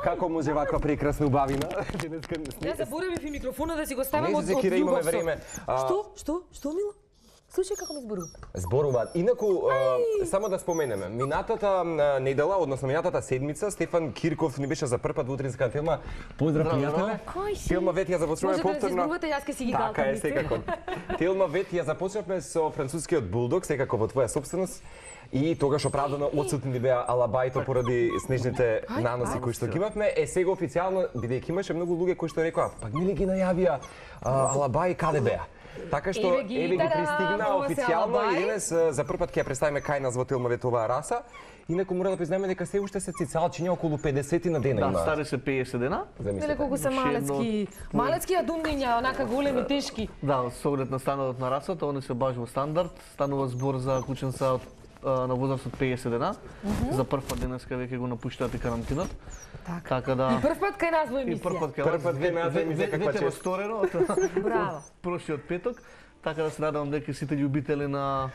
Како може ваква прекрасна убавина? Ја заборавив и микрофонот да си го ставам од Кира, имаме време. Што, Мила? Слушај како ми зборува. Зборуваат. Инаку, само да споменеме, минатата недела, односно минатата седмица, Стефан Кирков ни беше за прв пат во утринска филма. Поздрав, пријателе. Филма вет ја започнуваме повторно. Може да се зборувате, јас ке си ги галкам. Така е, секако. Филма вет ја започнавме со францускиот булдог, секако во твоја собственост. И тогаш оправдано отсутни беа алабаито поради снежните наноси кои што ги имавме. Сега официјално, бидејќи имаше многу луѓе кои што рекоа, па нели ги најавија алабаи каде беа? Така што еве ги пристигна официјално и денес за прв пат ќе ја представиме кај нас во Тилмавет оваа раса. Инаку мора да признаеме дека се уште се цицалчиња околу 50 на дена има. Да, стари се 50 дена. Нели колку се малецки. Малецки адунгиња, онака големи, тешки. Да, со оглед на стандардот на расата, они се баш во стандард. Станува збор за кученца на возраст од 50 дена. За прв пат денеска веќе го напуштаат и карантинот. Така да. И прв пат кај нас во емисија. И прв пат кај нас во емисија каква чест. Сторено Браво. Прошлиот петок. Така да се надевам дека сите љубители на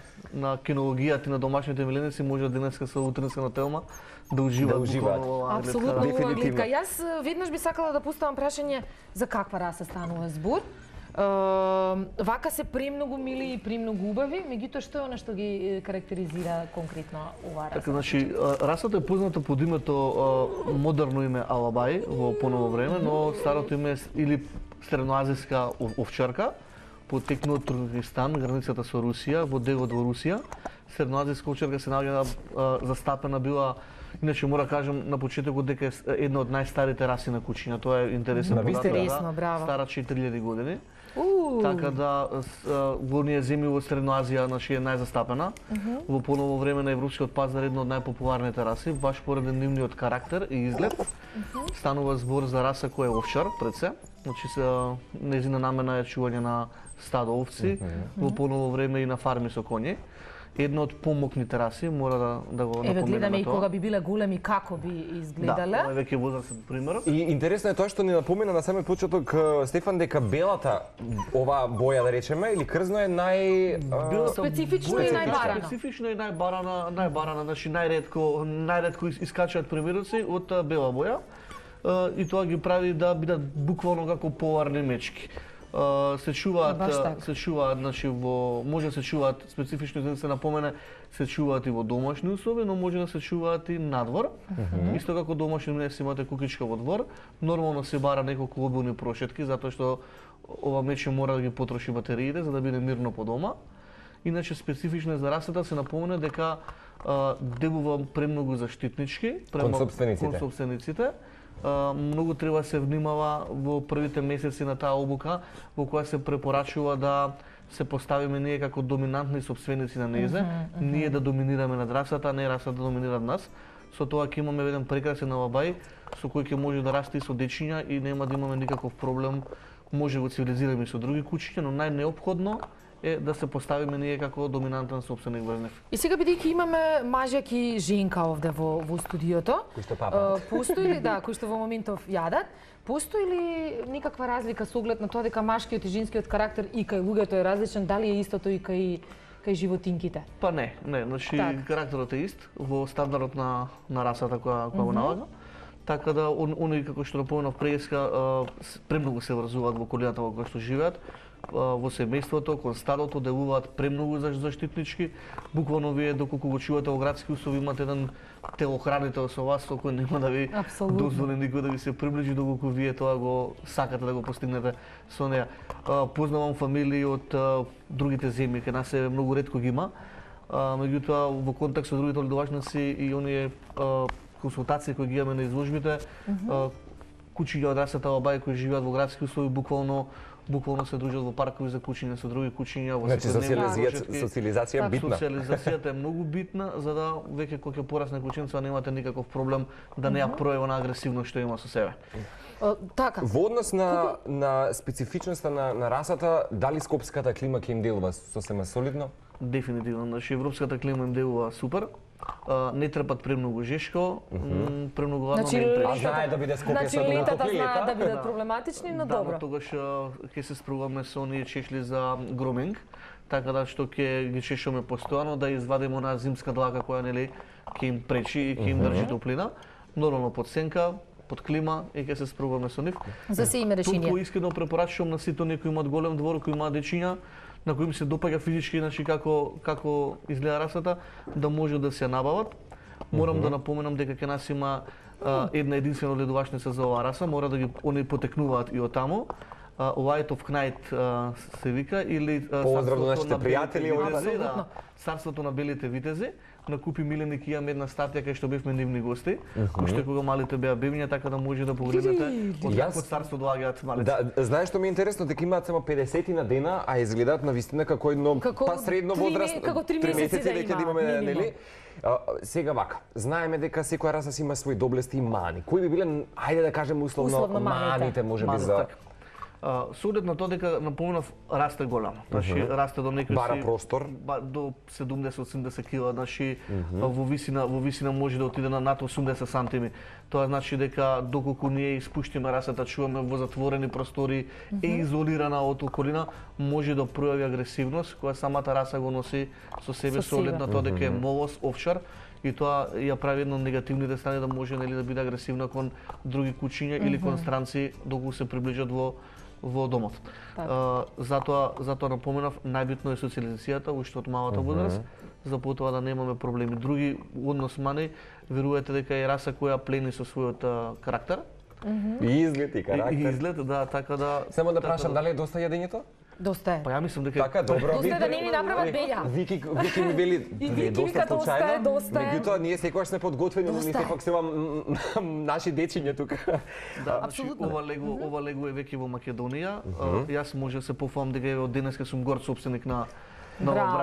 кинологијата и на домашните миленици може денеска со утринска на Телма да уживаат. Апсолутно убава гледка. Јас веднаш би сакала да поставам прашање за каква раса станува збор. Вака се премногу мили и премногу убави, меѓутоа што е она што ги карактеризира конкретно оваа раса? Така, значи, расата е позната под името модерно име Алабај во поново време, но старото име или средноазијска овчарка, потекнува од Туркменистан, границата со Русија, во делот во Русија. Средноазијска овчарка се наоѓа застапена била. Иначе мора кажам на почетокот дека е една од најстарите раси на кучиња. Тоа е интересен податок. Стара 4000 години. Така да во оние земји во Средноазија е најзастапена. Во поново време на европскиот пазар една од најпопуларните раси, баш поради нивниот карактер и изглед. Станува збор за раса која е овчар пред се. Значи нејзина намена е чување на стадо овци, во поново време и на фарми со коњи. Една од помокните раси, мора да го напоменеме тоа. Гледаме и кога би биле големи како би изгледале. Да, веќе возрастен пример. И интересно е тоа што ни напомена на самиот почеток Стефан дека белата оваа боја да речеме или крзно е специфично и најбарана. Специфично и најбарана, значи најретко искачаат примероци од бела боја. И тоа ги прави да бидат буквално како поларни мечки. Се чуваат, значи може да се чуваат специфично, за да се напомене, се чуваат и во домашни услови, но може да се чуваат и надвор. Исто како домашни не си имате кукичка во двор, нормално се бара неколку обилни прошетки затоа што ова мече мора да ги потроши батериите за да биде мирно по дома. Иначе специфично за расата се напомене дека делува премногу заштитнички кон сопствениците. Многу треба се внимава во првите месеци на таа обука, во која се препорачува да се поставиме ние како доминантни сопственици на незе, ние да доминираме над расата, а не расата да доминира над нас. Со тоа ќе имаме еден прекрасен алабај со кој ќе може да расте и со дечиња и нема да имаме никаков проблем. Може го цивилизираме со други кучиња, но најнеопходно е да се поставиме ние како доминантен сопственик врз нив. И сега бидејќи имаме мажјак и женка овде во студиото, кои што папаат. Постои ли кои што во моментов јадат, постои ли никаква разлика со оглед на тоа дека машкиот и женскиот карактер и кај луѓето е различен, дали е истото и кај животинките? Па не, значи карактерот е ист во стандардот на расата која го налага. Така да они како што напоменав преска премногу се врзуваат во околината во која што живеат. Во семејството, кон стадото делуваат премногу заштитнички. Буквално вие доколку го чувате во градски услови имате еден телохранител со вас со кој нема да ви дозволи никој да ви се приближи доколку вие тоа го сакате да го постигнете со неа. Познавам фамилии од другите земји, кај нас е многу ретко ги има. Меѓутоа во контакт со другите ледовачници и оние консултации кои ги имаме на изложбите, кучиња од расата алабај кои живеат во градски услови буквално се дружат во паркови за кучиња со други кучиња. Значи социализација е битна. Социализацијата е многу битна за да веќе кога ќе порасне кученцето немате никаков проблем да не ја пројава на агресивност што има со себе. Така. Во однос на специфичноста на расата, дали скопската клима ќе им делува сосема солидно? Дефинитивно, значи европската клима им делува супер. Не трпат премногу жешко, премногу ладно не им пречи. Знае да биде Скопје со многу летата знаат да бидат проблематични, но добро. Да, тогаш ќе се спробуваме со оние чешли за груминг, така да што ќе ги чешаме постојано да извадиме онаа зимска длака која нели ќе им пречи и ќе им држи топлина. Нормално под сенка, под клима и ќе се спробуваме со нив. За се име решение. Туку искрено препорачувам на сите оние кои имаат голем двор, кои имаат дечиња, на кои им се допаѓа физички, значи како изгледа расата, да може да се набават. Морам да напоменам дека кај нас има една единствена ледувачница за оваа раса, мора да ги они потекнуваат и од таму. White of Knight се вика, или Поздрав до нашите пријатели витези, да, Царството на белите витези. На Купи Миленик имаме една статија кај што бевме нивни гости, уште кога малите беа бебиња, така да може да погледнете од како царство доаѓаат малите. Да, знаеш што ми е интересно, дека имаат само 50 на дена, а изгледаат навистина како едно па средно возраст, како 3 месеци веќе да имаме, нели? Сега вака, знаеме дека секоја раса си има свои доблести и мани. Кои би биле, ајде да кажеме условно маните, можеби за Со оглед на тоа дека напоменав расте големо. Значи расте до некој бара простор до 70-80 кг, значи во висина може да отиде на над 80 сантими. Тоа значи дека доколку ние испуштиме расата, чуваме во затворени простори, е изолирана од околина, може да пројави агресивност која самата раса го носи со себе со оглед на тоа дека е молос, овчар, и тоа ја прави едно негативните страни да може нели да биде агресивна кон други кучиња или кон странци доколку се приближат во домот. Затоа напоменав, најбитно е социализацијата уште од малата возраст, за потоа да немаме проблеми. Други однос мани, верувате дека е раса која плени со својот карактер. И изглед и карактер. И изглед, да, така да. Само да прашам, дали е доста јадењето? Доста е. Па ја мислам дека така добро. Доста е да не ни направат беља. Вики ми вели доста случајно. Меѓутоа ние секогаш сме подготвени, но ние сепак се наши дечиња тука. Да, апсолутно. Ова лего е веќе во Македонија. Јас може да се пофалам дека од денеска сум горд собственик на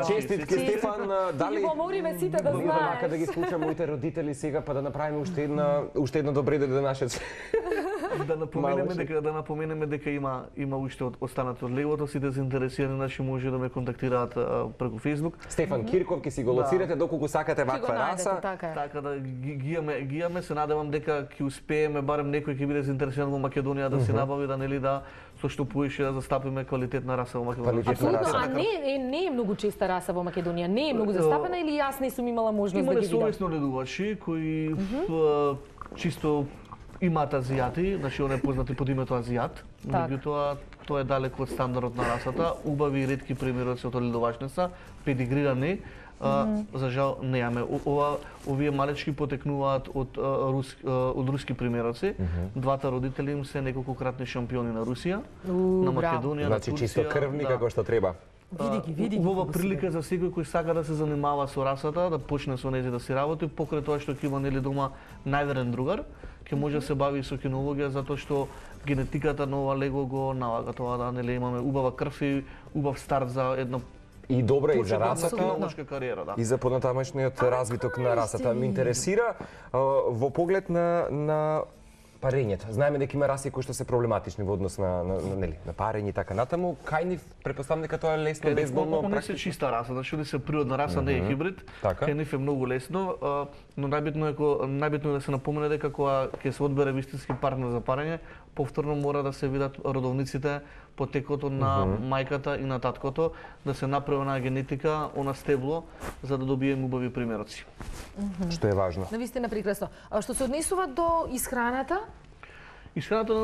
честитки, Стефан, дали помориме сите да знаеш. Мака да ги слушам моите родители сега, па да направиме уште едно добре до нашиот. Да напоменеме дека има уште останати од левото, сите заинтересирани наши може да ме контактираат преку Facebook. Стефан Кирков ќе си го лоцирате доколку сакате ваква раса. Така да ги имаме, се надевам дека ќе успееме барем некој ќе биде заинтересиран во Македонија да се набави, да нели да со што поише да застапиме квалитетна раса во Македонија. Апсолутно, а не е многу честа раса во Македонија, не е многу застапена или јас не сум имала можност да ги видам? Има несовесно ледувачи кои чисто имаат азијати, значи он е познат под името азијат, меѓутоа тоа е далеку од стандардот на расата, убави и ретки примероци од ледувачница, педигрирани, за жал неаме. Овие малечки потекнуваат од руски примероци. Двата родители им се неколкократни шампиони на Русија, на Македонија, на Турција. Значи чисто крвни како што треба. Види ги. Ова прилика за секој кој сака да се занимава со расата, да почне со нејзе да си работи, покрај тоа што ќе има нели дома најверен другар, ќе може да се бави со кинологија, затоа што генетиката на ова лего го налага тоа да нели имаме убава крв и убав старт за една и добра и за расата, кариера, да. И за понатамошниот развиток на расата. Ме интересира во поглед на парењето. Знаеме дека има раси кои што се проблематични во однос на парење и така натаму. Кај нив претпоставам дека тоа е лесно, безболно, практично. Не се чиста раса, значи не се природна раса, не е хибрид. Кај нив е многу лесно, но најбитно е да се напомене дека кога ќе се одбере вистински партнер за парење, повторно мора да се видат родовниците, потекото на мајката и на таткото, да се направи на генетика, она стебло, за да добиеме убави примероци. Што е важно. Навистина прекрасно. А што се однесува до исхраната? Исхраната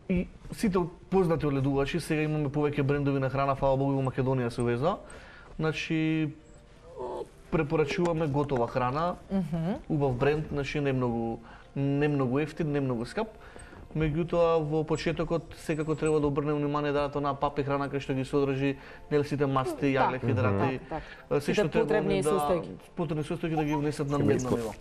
и сите познати ледувачи, сега имаме повеќе брендови на храна, фала Богу, во Македонија се увеза. Значи препорачуваме готова храна, убав бренд, значи не многу ефтин, не многу скап. Меѓутоа во почетокот секако треба да обрнеме внимание да на папи храна кај што ги содржи нели сите масти, јагле, хидрати, се што потребни состојки да ги внесат на дневно ниво.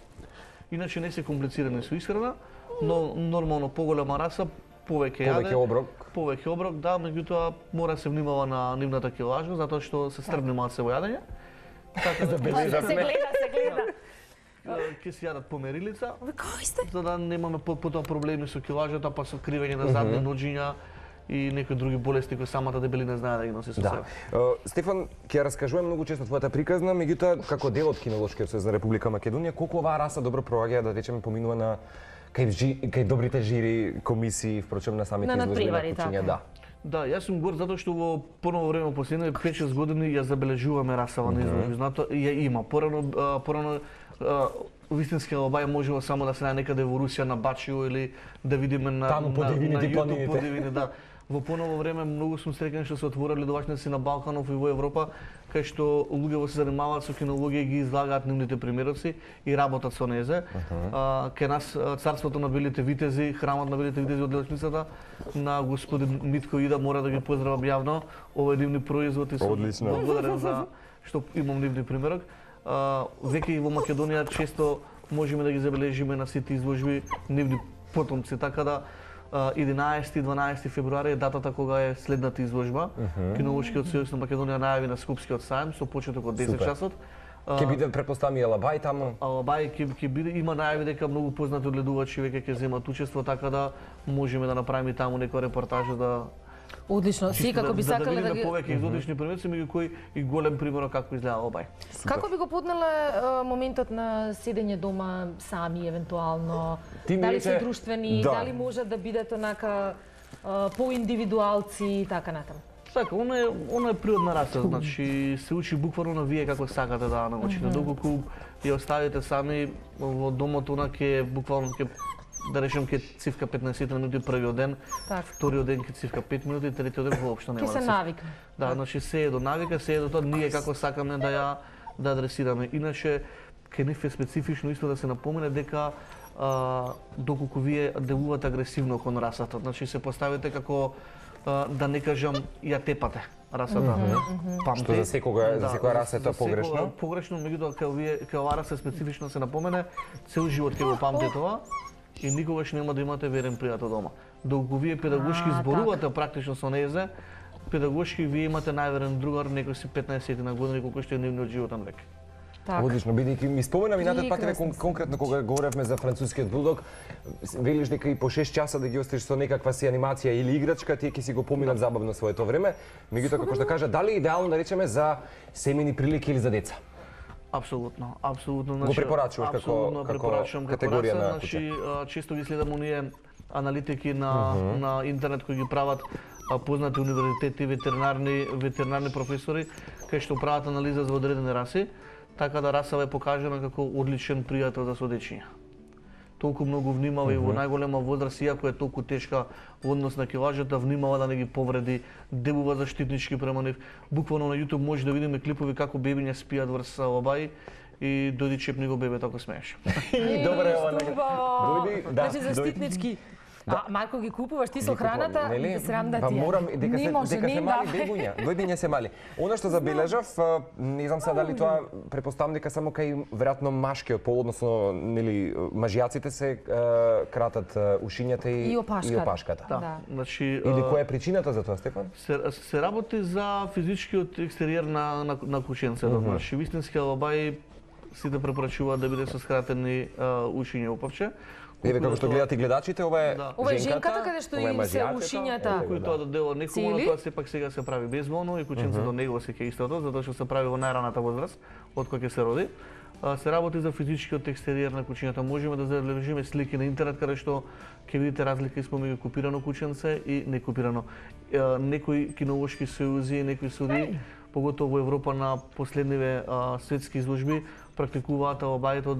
Иначе не се комплицирани со исхрана, но нормално поголема раса, повеќе оброк, да, меѓутоа мора да се внимава на нивната килажа затоа што се стрбни малце во јадење. Така да се гледа. Ќе се јадат по мерилица, Кој сте? За да немаме потоа проблеми со килажата, па со кривење на задни ноџиња и некои други болести кои самата дебелина знае да ги носи со себе. Стефан, ќе раскажувам многу често твојата приказна, меѓутоа како дел од Кинолошкиот сојуз на Република Македонија, колку оваа раса добро проаѓа, да речеме, поминува на кај добрите жири комисии, впрочем на самите изложби на кучиња, да. Да, јас сум горд затоа што во поново време, последните 5-6 години ја забележуваме расава на изложби. Знато ја има. Порано вистински алабај можело само да се најде некаде во Русија на Бачио или да видиме на Таму по дивините планините. по дивини, да. Во поново време многу сум среќен што се отвориле ледовачници на Балканов и во Европа, кај што луѓе се занимаваат со кинологија и ги излагаат нивните примероци и работат со незе. Кај нас царството на белите витези, храмот на белите витези од ледовачницата на господин Митко Ида, мора да ги поздравам јавно. Ова е нивни производи, сум благодарен за што имам нивни примерок. Веќе и во Македонија често можеме да ги забележиме на сите изложби нивни потомци, така да 11-12 февруари е датата кога е следната изложба. Кинолошкиот сојуз на Македонија најави на Скопскиот сајм со почеток од 10 часот. Ќе биде претпоставам и алабај таму. Алабај ќе биде, има најави дека многу познати одледувачи веќе ќе земат учество, така да можеме да направиме таму некоја репортажа да Одлично. Си како би сакале да да ги повеќе екзотични примерци, меѓу кои и голем пример како изгледа алабај. Како би го поднеле моментот на седење дома сами евентуално? Ти Дали се рече- друштвени, Да. дали можат да бидат онака поиндивидуалци и така натаму? Така, она е природна раса, значи се учи буквално на вие како сакате да научите. Доколку ја оставите сами во домот, она ќе буквално ќе да речем ќе цивка 15 минути првиот ден, Така. вториот ден ќе цивка 5 минути, третиот ден воопшто нема Ќе да се цивка. навикне. Да, значи се е до навика, се е до тоа ние како сакаме да адресираме. Иначе кај нив е специфично исто да се напомене дека доколку вие делувате агресивно кон расата, значи се поставите како да не кажам ја тепате расата. Памти. Што за секоја раса е тоа погрешно? Погрешно, меѓутоа кај оваа раса специфично се напомене, цел живот ќе го памти тоа и никогаш нема да имате верен пријател дома. Доколку вие педагошки зборувате практично со незе, педагошки вие имате најверен другар некој си 15 на години колку што е нивниот животен век. Така. Одлично, бидејќи ми спомена минатиот пат Прекрасно. конкретно кога говоревме за францускиот булдог, велиш дека и по 6 часа да ги оставиш со некаква си анимација или играчка, тие ќе си го поминат забавно своето време. Меѓутоа како што кажа, дали е идеално да речеме за семејни прилики или за деца? Апсолутно, апсолутно. Го препорачуваш како препорачувам категорија раса, на значи често ги следам оние аналитики на интернет кои ги прават познати универзитети, ветеринарни професори, кај што прават анализа за одредени раси, така да расава е покажана како одличен пријател за содечиња. Толку многу внимава и во најголема возраст, иако е толку тешка во однос на килажата, внимава да не ги повреди, делува заштитнички према нив. Буквално на YouTube може да видиме клипови како бебиња спијат врз алабај и дојди чепни го бебе ако смееш. Добре, ова Дојди, да, значи заштитнички. Марко ги купуваш ти со храната, нели? срам да Па ти е. морам дека Не може, дека не се им мали давај. бебуња, дојдење се мали. Она што забележав, не знам сега дали тоа претпоставам дека само кај веројатно машкиот пол, односно нели мажјаците се кратат ушињата И опашката. Да. Значи Или која е причината за тоа, Стефан? се работи за физичкиот екстериер на кученцето. Значи вистински алабај сите препорачуваат да биде со скратени ушиња упавче. Еве како што гледате гледачите, ова е Да. Ова е женката каде што ова е им се мажјацето, ушињата. еве, Кој тоа да дело некому, Цели? тоа сепак сега се прави безволно и кученцето него се ќе истото, затоа што се прави во најраната возраст, од кога ќе се роди. Се работи за физичкиот екстериер на кучињата. Можеме да забележиме слики на интернет каде што ќе видите разлика измеѓу купирано кученце и некупирано. Некои кинолошки сојузи, некои суди, поготово во Европа на последниве светски изложби, практикуваат алабајето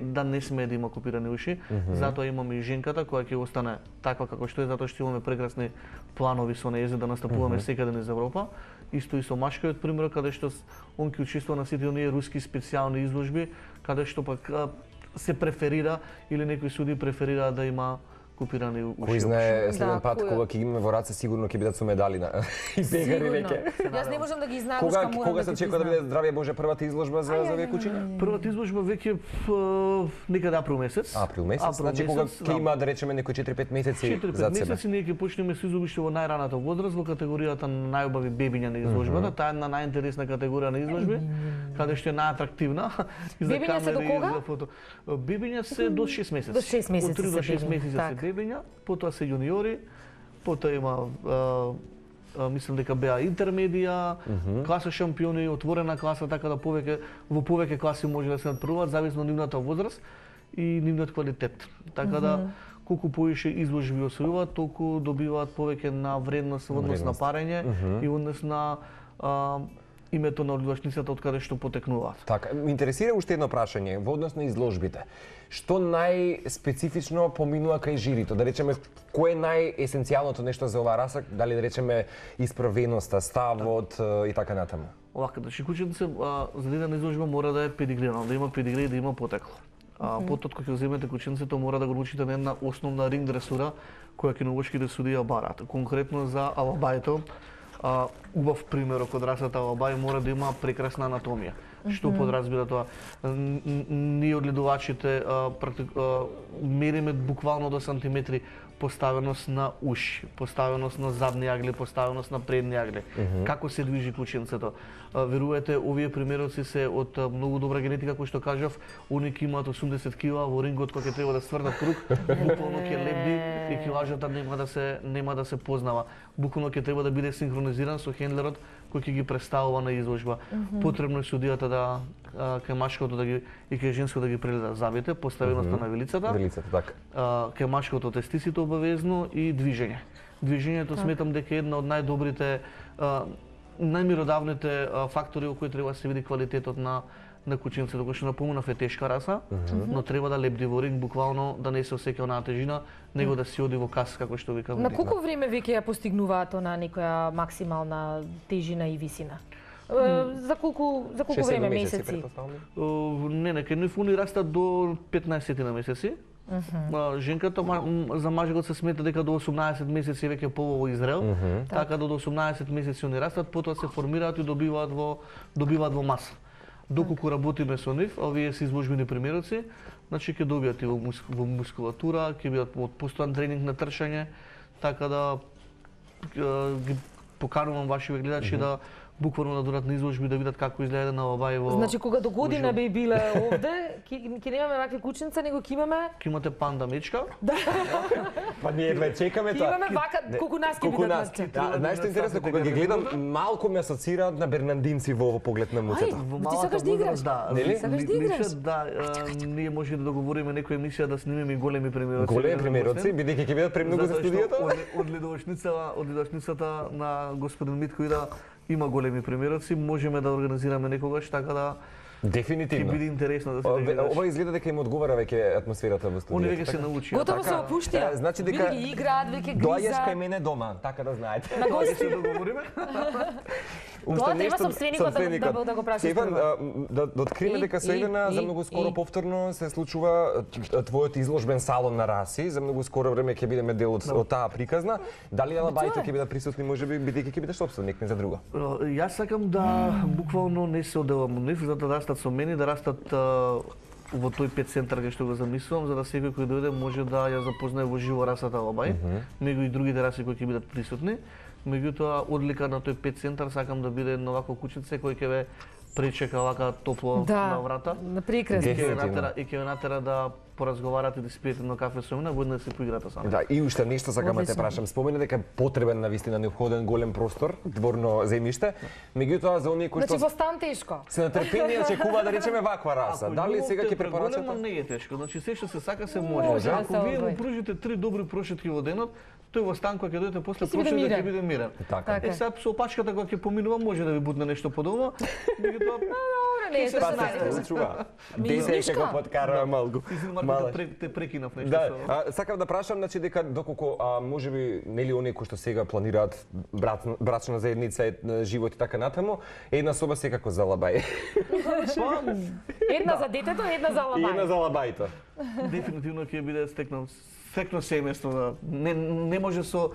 да не смее да има купирани уши. Затоа имаме и женката која ќе остане таква како што е, затоа што имаме прекрасни планови со нејзе да настапуваме секаде низ Европа. Исто и со машкиот пример, каде што он ќе учествува на сите оние руски специјални изложби, каде што пак се преферира или некои суди преферираат да има купирани уши. Кој знае следен Да, пат кој- кога ќе ги имаме во раце сигурно ќе бидат со медали на и бегари Сигурно. веќе. Јас не можам да ги знам, Кога се очекува да биде здравје Боже првата изложба за овие кучиња? Првата изложба веќе некаде април месец. Април месец, значи кога ќе има да речеме некои 4-5 месеци 4-5 зад себе. месеци ние ќе почнеме со изложби во најраната возраст во категоријата на најубави бебиња на изложбата. Таа е една најинтересна категорија на изложби, каде што е најатрактивна и за Бебиња се до камери и кога? за фото. Бебиња се до 6 месеци. До 6 месеци Од 3 до се 6 бебиња, месеци се така. бебиња, потоа се јуниори, потоа има мислам дека беа интермедија, класа шампиони, отворена класа, така да во повеќе класи може да се надпреваруваат зависно од нивната возраст и нивниот квалитет. Така да колку повеќе изложби освојуваат, толку добиваат повеќе на вредност во однос на парење и во однос на името на одгледачницата од каде што потекнуваат. Така, ме интересира уште едно прашање во однос на изложбите. Што најспецифично поминува кај жирито? Да речеме, кој е најесенцијалното нешто за оваа раса? Дали да речеме исправеноста, ставот и така натаму? Овака, значи кученце за дадена изложба мора да е педигрирано, да има педигри и да има потекло. Потод кога ќе земете кученцето мора да го научите на една основна ринг дресура која кинолошките судија бараат. Конкретно за алабајто, убав пример од расата алабај мора да има прекрасна анатомија. Што подразбира тоа? Ние одгледувачите мериме буквално до сантиметри поставеност на уши, поставеност на задни агли, поставеност на предни агли. Како се движи кученцето? Верувате, овие примероци се од многу добра генетика, кој што кажав, они ќе имаат 80 кила во рингот кога ќе треба да стврдат круг, буквално ќе лебди и килажата нема да се познава. Буквално ќе треба да биде синхронизиран со хендлерот кој ќе ги представува на изложба. Потребно е судијата да кај машкото и кај женското да ги прегледа забите, поставеноста на вилицата. Вилицата, така. Кај машкото тестисите обавезно и движење. Движењето сметам дека е една од најдобрите, најмиродавните фактори во кои треба да се види квалитетот на кученцето, кој што напомнав е тешка раса, но треба да лепди во ринг, буквално да не се осеќа онаа тежина, него да си оди во кас, како што викам. На колку време веќе ја постигнуваат она некоја максимална тежина и висина? За колку време, месеци? Не, кај нив уни растат до 15 на месеци. Женката за мажот се смета дека до 18 месеци веќе полово изрел, така до 18 месеци они растат, потоа се формираат и добиваат во маса. Доколку работиме со нив, овие се изложбени примероци, значи ќе добијат и во мускулатура, ќе бидат од постојан тренинг на трчање, така да ги поканувам вашите гледачи да буквално да додат на изложби да видат како изгледа на алабај во. Значи кога до година би биле овде, ќе немаме вакви кученца, него ќе имаме. Ќе имате панда мечка. Да. Па ние едва чекаме тоа. Ќе имаме вака кукунаски бидат. Да, најшто интересно кога ги гледам, малку ме асоцираат на бернандинци во поглед на муцата. Ти сакаш да играш? Да, сакаш да играш? Да, ние може да договориме некоја емисија да снимеме големи примероци. Големи примероци, бидејќи ќе бидат премногу за студиото. Одгледувачницата на господин Митко и да има големи примероци, можеме да организираме некогаш така да дефинитивно ќе биде интересно да се гледа. Ова изгледа дека им одговара веќе атмосферата во студиото. Они веќе се научија. Готово се опуштија. Значи дека ги играат, веќе гризаат. Доаѓаш кај мене дома, така да знаете. На Тоа ќе се договориме. Тоа треба собственикот да го прашаш. Стефан, да откриеме дека со Евена за многу скоро повторно се случува твојот изложбен салон на раси, за многу скоро време ќе бидеме дел од таа приказна. Дали алабајто ќе бидат присутни, можеби бидејќи ќе бидеш собственик, не за друго? Јас сакам да буквално не се оделам од нив, за да растат со мене, да растат во тој пет центар кај што го замислувам, за да секој кој дојде може да ја запознае во живо расата алабај, меѓу и другите раси кои ќе бидат присутни. Меѓутоа, одлика на тој пет центар сакам да биде едно вако кученце кој ќе ве пречека вака топло на врата. Да, прекрасно. И ќе ве натера да поразговарате, да си пиете едно кафе со мене, воедно да се поиграте со мене. Да, и уште нешто сакам да те прашам. Спомена дека е потребен навистина неопходен голем простор, дворно земјиште. Меѓутоа за оние кои што Значи во стан тешко. се натрпени очекува да речеме ваква раса. Дали сега ќе препорачате? Не е тешко. Значи се што се сака се може. Ако вие му пружите 3 добри прошетки во денот, тој во стан кога ќе дојдете после прошетка ќе биде мирен. Така. Сега со опачката кога ќе поминува може да ви бутне нешто подолно. Меѓутоа не е Па се случува. Десе како подкарува малку. Мала те прекинав нешто. Да, сакам да прашам, значи дека доколку можеби нели оние кои што сега планираат брачна заедница, живот и така натаму, една соба секако за алабај. Една за детето, една за алабај. Една за алабајто. Дефинитивно ќе биде стекнал семејство. Не може со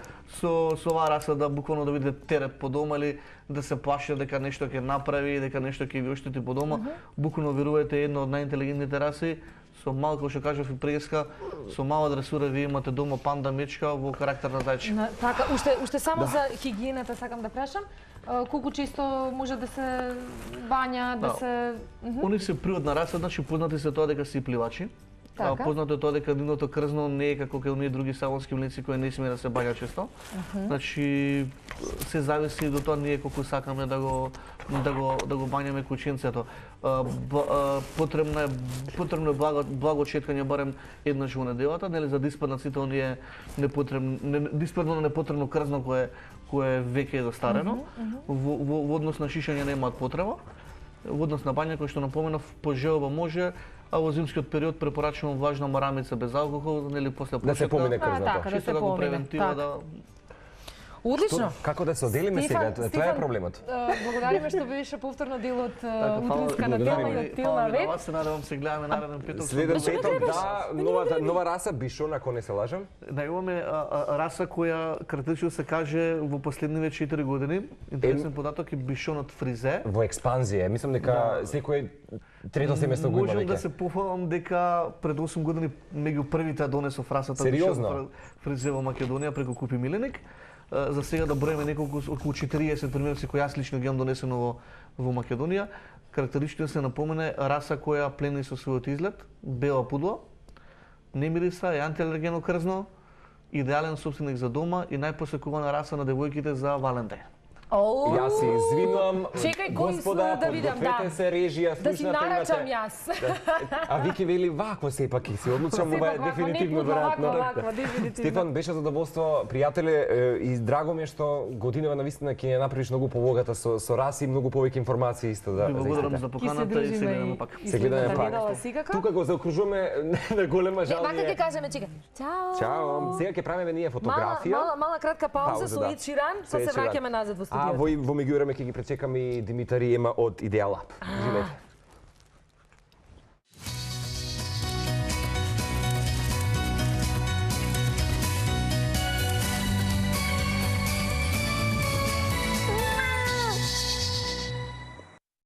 оваа раса да буквално да биде терет по дома или да се плаши дека нешто ќе направи, дека нешто ќе ви оштети по дома. Буквално верувате една од најинтелигентните раси. Со малку што кажав и преска, со мала дресура вие имате дома панда мечка во карактер на зајче. Така, уште само за хигиената сакам да прашам. Колку често може да се бања, да се Они се природна раса, значи познати се тоа дека се пливачи. Познато е тоа дека нивното крзно не е како кај оние други салонски млинци кои не сме да се бања често. Значи се зависи до тоа ние колку сакаме да го бањаме кученцето. Потребно е благо четкање барем еднаш во неделата, нели, за да испаднат сите оние непотребно крзно кое веќе е застарено. Во однос на шишање немаат потреба. Во однос на бања, кој што напоменав, по желба може, а во зимскиот период препорачувам влажна марамица без алкохол, нели, после почетка. Да се помине крзното. Така, да се помине. Превентива да... Одлично. Како да се оделиме сега? Тоа е проблемот. Благодариме што беше повторно дел од утринска неделна и од Тилна век. Се надевам се гледаме нареден петок. Следен петок, да, нова раса бишон, ако не се лажам. Да, имаме раса која карактеристично се каже во последниве 4 години. Интересен податок е бишонот фризе. Во експанзија, мислам дека секој трето семејство го има веќе. Можам да се похвалам дека пред 8 години меѓу првите донесов расата бишон фризе во Македонија преку Купи Миленик. За сега да броиме неколку, околу 40 примерци кои јас лично ги имам донесено во Македонија. Карактеристично се напомене раса која плени со својот изглед, бела пудла, не мириса, е антиалергено крзно, идеален собственик за дома и најпосекувана раса на девојките за Валентин. Јас се извинувам, чекај, господа, да видам, подгответе се режија, да си нарачам јас. А Вики вели вакво сепак и си одлучам, ова е дефинитивно веројатно. Стефан, беше задоволство, пријателе, и драго ми е што годинава навистина ќе ја направиш многу побогата со раси и многу повеќе информации исто да. Благодарам за поканата и се гледаме пак. Се гледаме пак. Тука го заокружуваме на голема жал. Вака ќе кажеме, чека. Чао. Чао. Сега ќе правиме ние фотографија. Мала кратка пауза со Ид Ширан, па се враќаме назад во студиото. А во меѓувреме ќе ги пречекаме и Димитар и Ема од Идеа Лаб. Живеете.